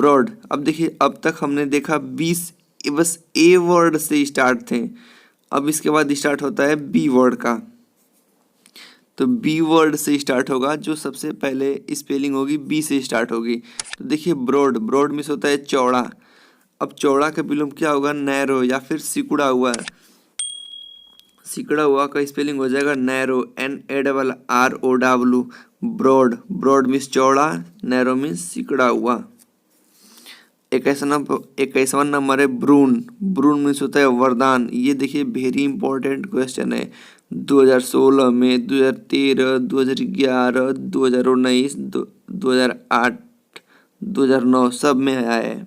Broad. अब देखिए, अब तक हमने देखा 20 बस ए वर्ड से स्टार्ट थे, अब इसके बाद स्टार्ट होता है बी वर्ड का। तो बी वर्ड से स्टार्ट होगा, जो सबसे पहले स्पेलिंग होगी बी से स्टार्ट होगी। तो देखिए ब्रॉड, ब्रॉड मीन्स होता है चौड़ा। अब चौड़ा का विलोम क्या होगा? नैरो या फिर सिकुड़ा हुआ। सिकुड़ा हुआ का स्पेलिंग हो जाएगा narrow, NARROW। Broad, broad means चौड़ा, नैरो मीन्स सिकुड़ा हुआ। 21वां नंबर है ब्रून। ब्रून मीन्स होता है वरदान। ये देखिए वेरी इंपॉर्टेंट क्वेश्चन है, 2016 में, 2013, 2011, 2019, 2008, 2009 सब में आया है,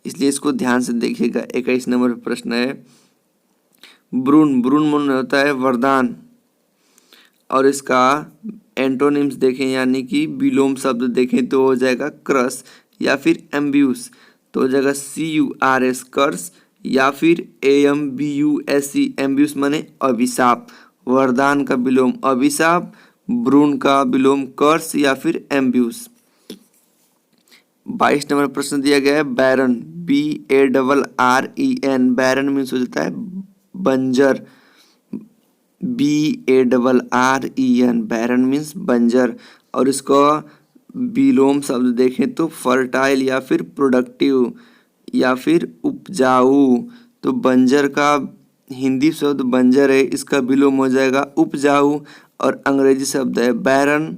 इसलिए इसको ध्यान से देखिएगा। 21 नंबर पर प्रश्न है ब्रून। ब्रून मन होता है वरदान, और इसका एंटोनिम्स देखें यानी कि विलोम शब्द देखें तो हो जाएगा क्रस या फिर एम्ब्यूस। तो हो जाएगा CURS कर्स, या फिर AMBUSE एम्ब्यूस माने अभिशाप। वरदान का विलोम अभिशाप, ब्रून का विलोम कर्स या फिर एम्ब्यूस। 22 नंबर प्रश्न दिया गया है बैरन, BARREN। बैरन मीन्स हो जाता है बंजर, BARREN। बैरन मीन्स बंजर, और इसको विलोम शब्द देखें तो फर्टाइल या फिर प्रोडक्टिव या फिर उपजाऊ। तो बंजर का हिंदी शब्द बंजर है, इसका विलोम हो जाएगा उपजाऊ, और अंग्रेजी शब्द है बैरन।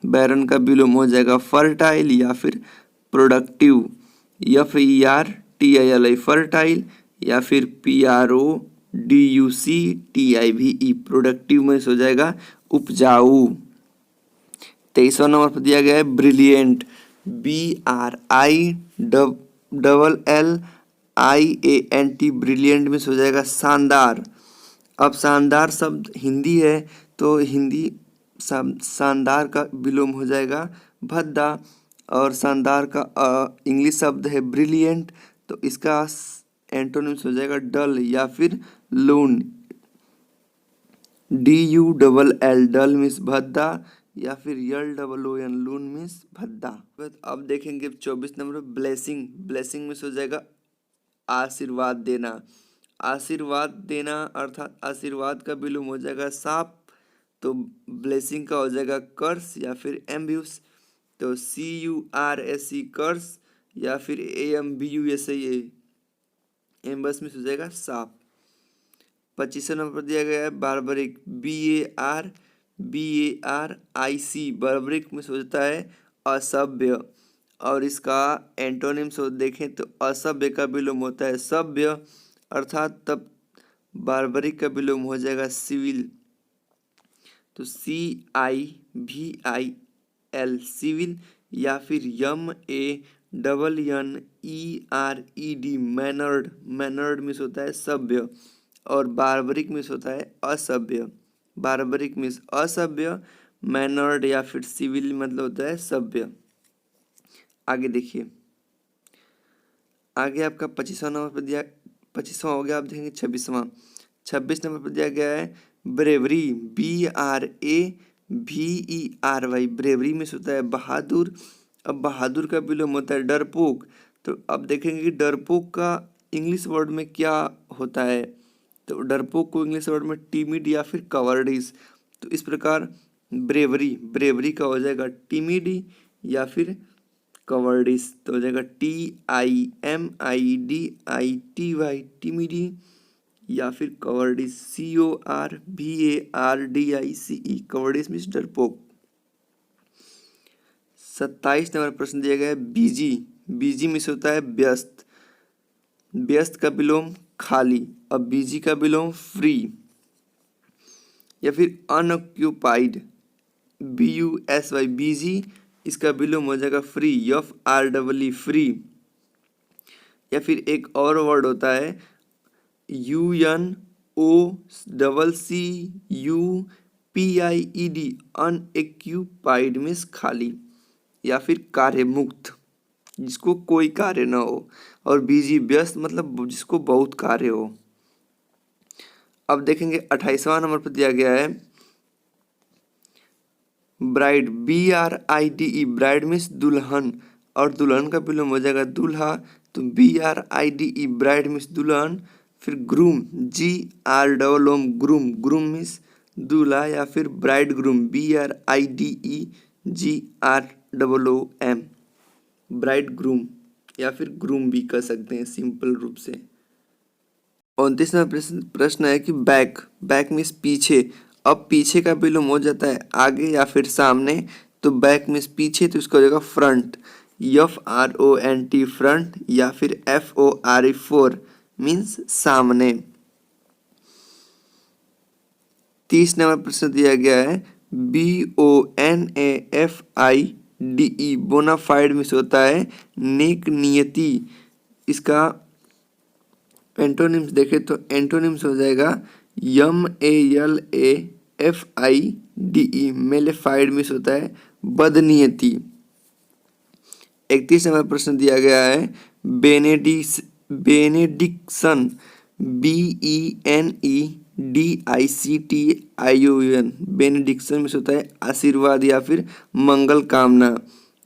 बैरन का विलोम हो जाएगा फर्टाइल या फिर प्रोडक्टिव, FERTILI फर्टाइल, या फिर PRODUCTIVE प्रोडक्टिव में हो जाएगा उपजाऊ। 23वां नंबर पर दिया गया है ब्रिलियंट, BRILLIANT। ब्रिलियंट में हो जाएगा शानदार। अब शानदार शब्द हिंदी है, तो हिंदी शानदार का विलोम हो जाएगा भद्दा, और शानदार का इंग्लिश शब्द है ब्रिलियंट, तो इसका एंटोनिम्स हो जाएगा डल या फिर लून, DULL। डल मीन्स भद्दा, या फिर LOON लून मीन्स भद्दा। अब देखेंगे 24 नंबर ब्लेसिंग। ब्लेसिंग मीन्स हो जाएगा आशीर्वाद देना। आशीर्वाद देना अर्थात आशीर्वाद का विलोम हो जाएगा साप, तो ब्लेसिंग का हो जाएगा कर्स या फिर एम्ब्यूस। तो CURSE कर्स, या फिर AMBUSE एम्बस में हो जाएगा साप। 25वें नंबर पर दिया गया है बार्बरिक, BARBARIC। बार्बरिक में हो जाता है असभ्य, और इसका एंटोनिम्स देखें तो असभ्य का विलोम होता है सभ्य, अर्थात तब बार्बरिक का विलोम हो जाएगा सिविल। तो CIVIL सिविल, या फिर MANNERED मैनर्ड। मैनर्ड मीन्स होता है सभ्य, और बार्बरिक मीन्स होता है असभ्य। बार्बरिक मीन्स असभ्य, मैनर्ड या फिर सिविल मतलब होता है सभ्य। आगे देखिए, आगे आपका 25वां नंबर पर दिया, 25वां हो गया। आप देखेंगे 26वां। 26 नंबर पर दिया गया है ब्रेवरी, BRAVERY। ब्रेवरी में होता है बहादुर। अब बहादुर का विलोम होता है डरपोक। तो अब देखेंगे कि डरपोक का इंग्लिश वर्ड में क्या होता है, तो डरपोक को इंग्लिश वर्ड में टिमिड या फिर कवर्डिस। तो इस प्रकार ब्रेवरी, ब्रेवरी का हो जाएगा टिमिडी या फिर कवर्डिस, तो हो जाएगा TIMIDITY टिमिडी, या फिर कवर्डिस CORVARDICE कवर्डिस मीन्स डरपोक। 27 नंबर प्रश्न दिया गया है बिजी। बिजी मीन्स होता है व्यस्त। व्यस्त का विलोम खाली, और बिजी का विलोम फ्री, या फिर अनऑक्यूपाइड, BUSY बिजी, इसका विलोम हो जाएगा फ्री, FREE फ्री। या फिर एक और वर्ड होता है UNOCCUPIED अनएक्यूपाइड मीन्स खाली, या फिर कार्य मुक्त, जिसको कोई कार्य न हो, और बिजी व्यस्त मतलब जिसको बहुत कार्य हो। अब देखेंगे 28वां नंबर पर दिया गया है ब्राइड, BRIDE। ब्राइड मीन्स दुल्हन, और दुल्हन का विलोम हो जाएगा दूल्हा, तो BRIDE ब्राइड मीन्स दुल्हन। फिर groom GROOM groom, groom means दूल्हा या फिर bride groom BRIDEGROOM bride groom या फिर ग्रूम भी कह सकते हैं सिंपल रूप से। 29वां प्रश्न है कि बैक, बैक मीन्स पीछे। अब पीछे का विलोम हो जाता है आगे या फिर सामने, तो बैक मीन्स पीछे, तो इसका हो जाएगा फ्रंट FRONT फ्रंट, या फिर FORE फोर मीन्स सामने। 30 नंबर प्रश्न दिया गया है BONAFIDE बोनाफाइड मीन्स होता है नेक नियति। इसका एंटोनिम्स देखे तो एंटोनिम्स हो जाएगा MALAFIDE मेलेफाइड मीन्स होता है बदनियति। 31 नंबर प्रश्न दिया गया है बेनेडिक्शन BENEDICTION बेनेडिक्शन मीन्स होता है आशीर्वाद या फिर मंगल कामना,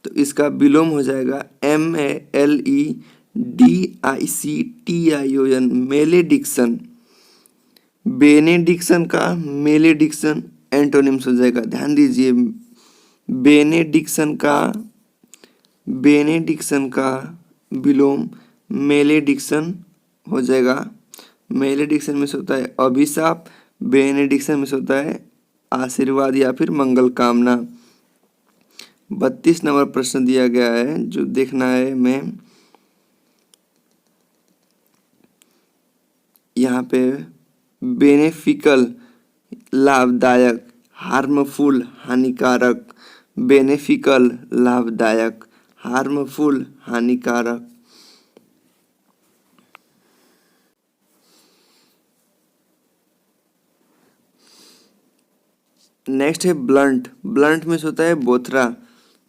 तो इसका विलोम हो जाएगा MELEDICTION मेलेडिक्शन। बेनेडिक्शन का मेलेडिक्शन एंटोनिम्स हो जाएगा, ध्यान दीजिए। बेनेडिक्शन का विलोम मेलेडिक्शन हो जाएगा। मेलेडिक्शन में होता है अभिशाप, बेनेडिक्शन में होता है आशीर्वाद या फिर मंगल कामना। 32 नंबर प्रश्न दिया गया है जो देखना है मैं यहाँ पे बेनिफिकल लाभदायक, हार्मफुल हानिकारक, बेनिफिकल लाभदायक, हार्मफुल हानिकारक। नेक्स्ट है ब्लंट, ब्लंट मीन्स होता है बोथरा,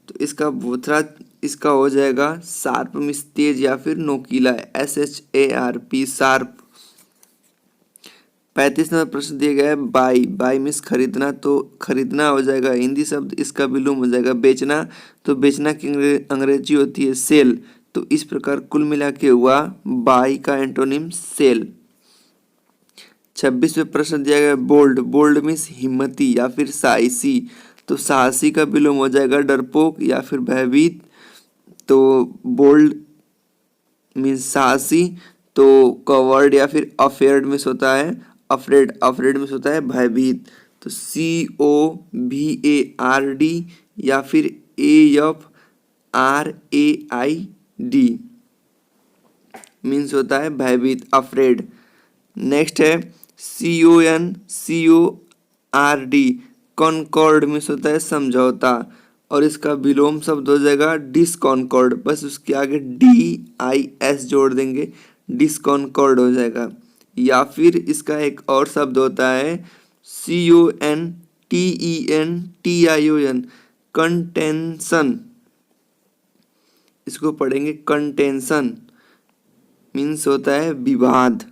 तो इसका बोथरा इसका हो जाएगा शार्प मीन्स तेज या फिर नोकीला SHARP शार्प। 35 नंबर प्रश्न दिया गया है बाई, बाई मीन्स खरीदना, तो खरीदना हो जाएगा हिंदी शब्द, इसका विलोम हो जाएगा बेचना, तो बेचना की अंग्रेजी होती है सेल, तो इस प्रकार कुल मिला के हुआ बाई का एंटोनिम सेल। 26वें प्रश्न दिया गया बोल्ड, बोल्ड मीन्स हिम्मती या फिर साहसी, तो साहसी का विलोम हो जाएगा डरपोक या फिर भयभीत, तो बोल्ड मीन्स साहसी, तो कवर्ड या फिर अफेयर्ड मीन्स होता है अफ्रेड, अफ्रेड मीन्स होता है भयभीत, तो COVARD या फिर AFRAID मीन्स होता है भयभीत अफ्रेड। नेक्स्ट है CONCORD कॉन्कॉर्ड मीन्स होता है समझौता, और इसका विलोम शब्द हो जाएगा डिसकॉन्कॉर्ड, बस उसके आगे DIS जोड़ देंगे, डिसकॉन्कॉर्ड हो जाएगा। या फिर इसका एक और शब्द होता है CONTENTION कंटेंशन, इसको पढ़ेंगे कंटेंशन मीन्स होता है विवाद।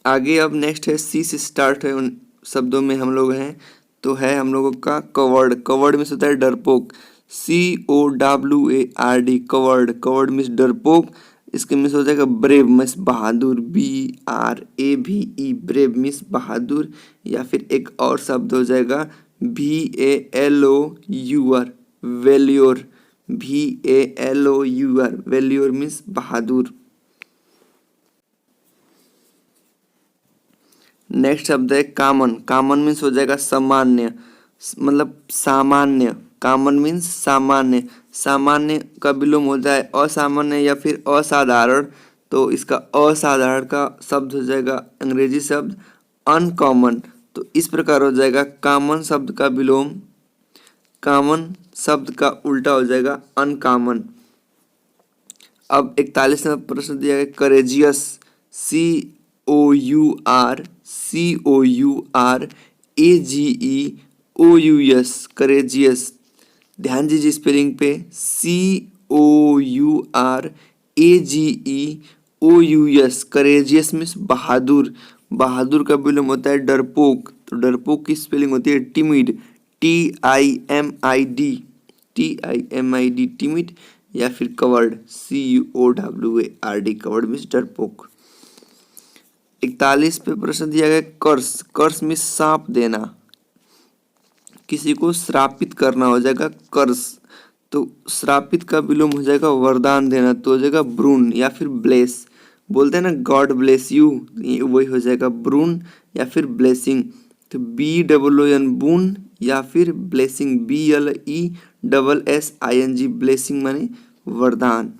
आगे अब नेक्स्ट है C से स्टार्ट है उन शब्दों में हम लोग हैं, तो है हम लोगों का कवर्ड, कवर्ड मीन्स होता है डरपोक, COWARD कवर्ड, कवर्ड मीन्स डरपोक, इसके मीन्स हो जाएगा ब्रेव मीन्स बहादुर, BRAVE ब्रेव मीन्स बहादुर, या फिर एक और शब्द हो जाएगा VALOUR वैल्योर, VALOUR वैल्योर मीन्स बहादुर। नेक्स्ट शब्द है कॉमन, कॉमन मीन्स हो जाएगा सामान्य, मतलब सामान्य, कॉमन मीन्स सामान्य, सामान्य का विलोम होता है असामान्य या फिर असाधारण, तो इसका असाधारण का शब्द हो जाएगा अंग्रेजी शब्द अनकॉमन, तो इस प्रकार हो जाएगा कॉमन शब्द का विलोम, कॉमन शब्द का उल्टा हो जाएगा अनकॉमन। अब 41वां प्रश्न दिया गया करेजियस, COURAGEOUS करेजियस, ध्यान दीजिए स्पेलिंग पे, COURAGEOUS करेजियस मीन्स बहादुर, बहादुर का विलोम होता है डरपोक, तो डरपोक की स्पेलिंग होती है टिमिड, TIMID TIMID timid, या फिर कवर्ड CUOWARD कवर्ड मीन्स डरपोक। 41 पे प्रश्न दिया गया कर्स, कर्स मीन्स श्राप देना, किसी को श्रापित करना हो जाएगा कर्स। तो श्रापित का विलोम हो जाएगा वरदान देना, तो हो जाएगा ब्रून या फिर ब्लेस। बोलते हैं ना गॉड ब्लेस यू, वही हो जाएगा ब्रून या फिर ब्लेसिंग। तो BOON बून या फिर ब्लेसिंग BLESSING ब्लेसिंग माने वरदान।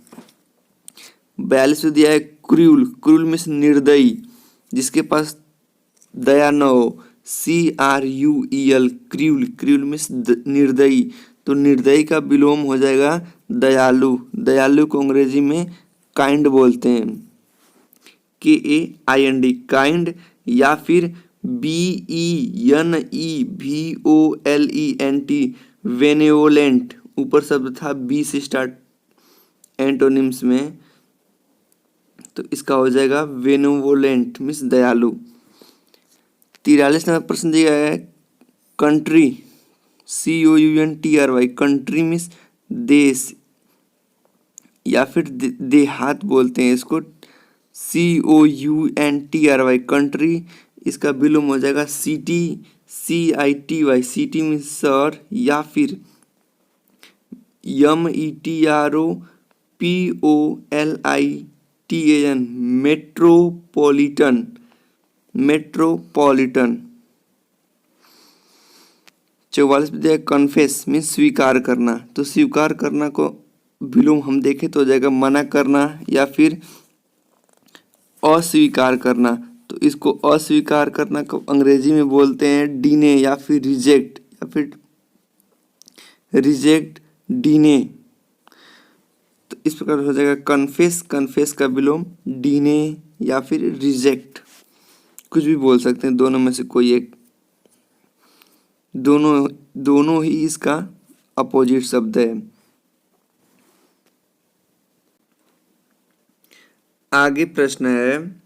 42 में दिया है क्रूल, क्रूल मीन्स निर्दयी, जिसके पास दया न हो CRUEL क्रूल, क्रूल मीन्स निर्दयी। तो निर्दयी का विलोम हो जाएगा दयालु, दयालु को अंग्रेजी में काइंड बोलते हैं KAIND काइंड, या फिर BENEVOLENT बेनेवोलेंट, ऊपर शब्द था बी से स्टार्ट एंटोनिम्स में, तो इसका हो जाएगा बेनेवोलेंट मीन्स दयालु। 43 नंबर प्रश्न दिया है कंट्री, COUNTRY कंट्री मीन्स देश या फिर देहात बोलते हैं इसको, COUNTRY कंट्री, इसका विलोम हो जाएगा सिटी CITY सिटी मीन्स शहर, या फिर METROPOLITAN मेट्रोपॉलिटन, मेट्रोपॉलिटन। 44 में दिया कन्फेस मीन्स स्वीकार करना, तो स्वीकार करना को विलोम हम देखें तो हो जाएगा मना करना या फिर अस्वीकार करना। तो इसको अस्वीकार करना को अंग्रेजी में बोलते हैं डिने या फिर रिजेक्ट, या फिर रिजेक्ट डिने। तो इस प्रकार हो जाएगा कन्फेस, कन्फेस का विलोम डिने या फिर रिजेक्ट, कुछ भी बोल सकते हैं, दोनों में से कोई एक, दोनों ही इसका अपोजिट शब्द है। आगे प्रश्न है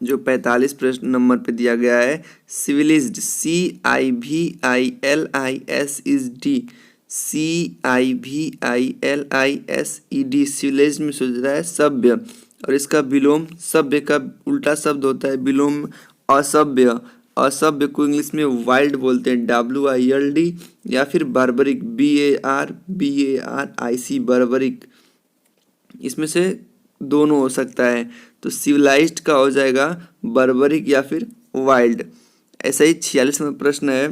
जो 45 प्रश्न नंबर पे दिया गया है सिविलिज्ड CIVILISED, CIVILISED सिविलिज्ड में सोच रहा है सभ्य, और इसका विलोम सभ्य का उल्टा शब्द होता है विलोम असभ्य, असभ्य को इंग्लिश में वाइल्ड बोलते हैं WILD, या फिर बार्बरिक BARBARIC बार्बरिक, इसमें से दोनों हो सकता है। तो सिविलाइज्ड का हो जाएगा बार्बरिक या फिर वाइल्ड। ऐसा ही 46 में प्रश्न है,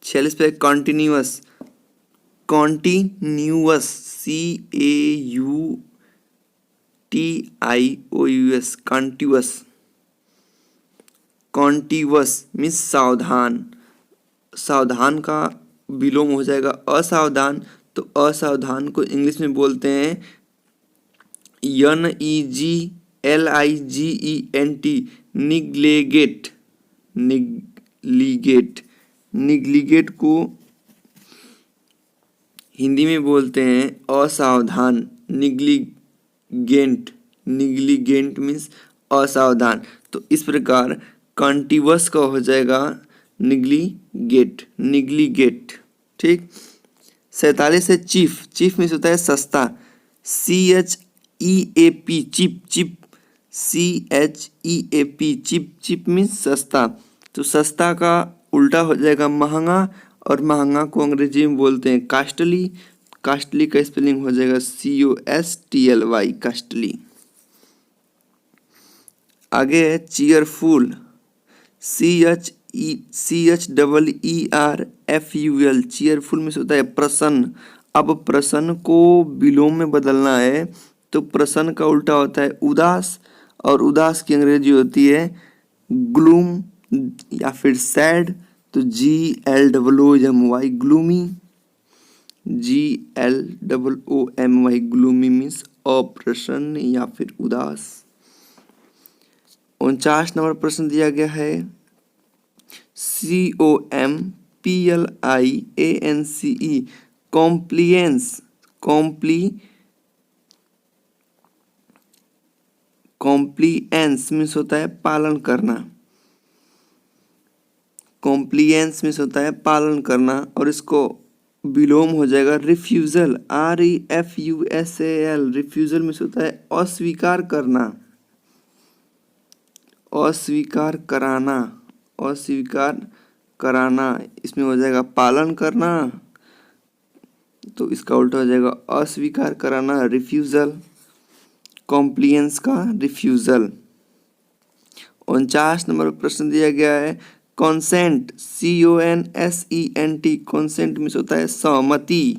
46 पे continuous, continuous CAUTIOUS continuous, continuous means सावधान, सावधान का विलोम हो जाएगा असावधान, तो असावधान को इंग्लिश में बोलते हैं NEGLIGENT निग्लेगेट, निग्लिगेट, निग्लिगेट को हिंदी में बोलते हैं असावधान, निग्लिगेंट, निग्लिगेंट मीन्स असावधान। तो इस प्रकार कॉन्टिन्यूअस का हो जाएगा निग्लिगेट, निग्लिगेट। ठीक। 47 है चीफ, चीफ मीन्स होता है सस्ता CHEAP chip, chip CHEAP chip, chip means सस्ता। तो सस्ता का उल्टा हो जाएगा महंगा, और महंगा को अंग्रेजी में बोलते हैं कास्टली, कास्टली का स्पेलिंग हो जाएगा COSTLY कास्टली। आगे है चीयरफुल CHEERFUL चीयरफुल में होता है प्रसन्न। अब प्रसन्न को विलोम में बदलना है, तो प्रसन्न का उल्टा होता है उदास, और उदास की अंग्रेजी होती है ग्लूम या फिर सैड, तो GLOOMY gloomy, GLOOMY gloomy means अप्रसन्न या फिर उदास। 49 नंबर प्रश्न दिया गया है COMPLIANCE कॉम्प्लियंस, कॉम्प्लियंस मीन्स होता है पालन करना, कॉम्प्लियंस मीन्स होता है पालन करना, और इसको विलोम हो जाएगा रिफ्यूज़ल, REFUSAL। रिफ्यूज़ल मीन्स होता है अस्वीकार करना, अस्वीकार कराना, अस्वीकार कराना। इसमें हो जाएगा पालन करना, तो इसका उल्टा हो जाएगा अस्वीकार कराना, रिफ्यूज़ल। कॉम्प्लियंस का रिफ्यूज़ल। 49 नंबर पर प्रश्न दिया गया है कॉन्सेंट, CONSENT। कॉन्सेंट मीन्स होता है सहमति,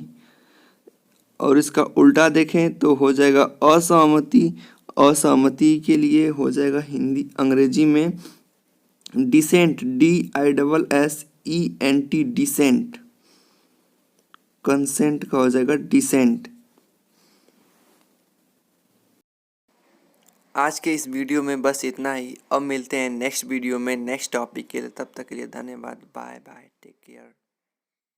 और इसका उल्टा देखें तो हो जाएगा असहमति। असहमति के लिए हो जाएगा हिंदी अंग्रेजी में डिसेंट, DISSENT, डिसेंट। कंसेंट का हो जाएगा डिसेंट। आज के इस वीडियो में बस इतना ही। अब मिलते हैं नेक्स्ट वीडियो में नेक्स्ट टॉपिक के लिए। तब तक के लिए धन्यवाद। Bye bye, take care.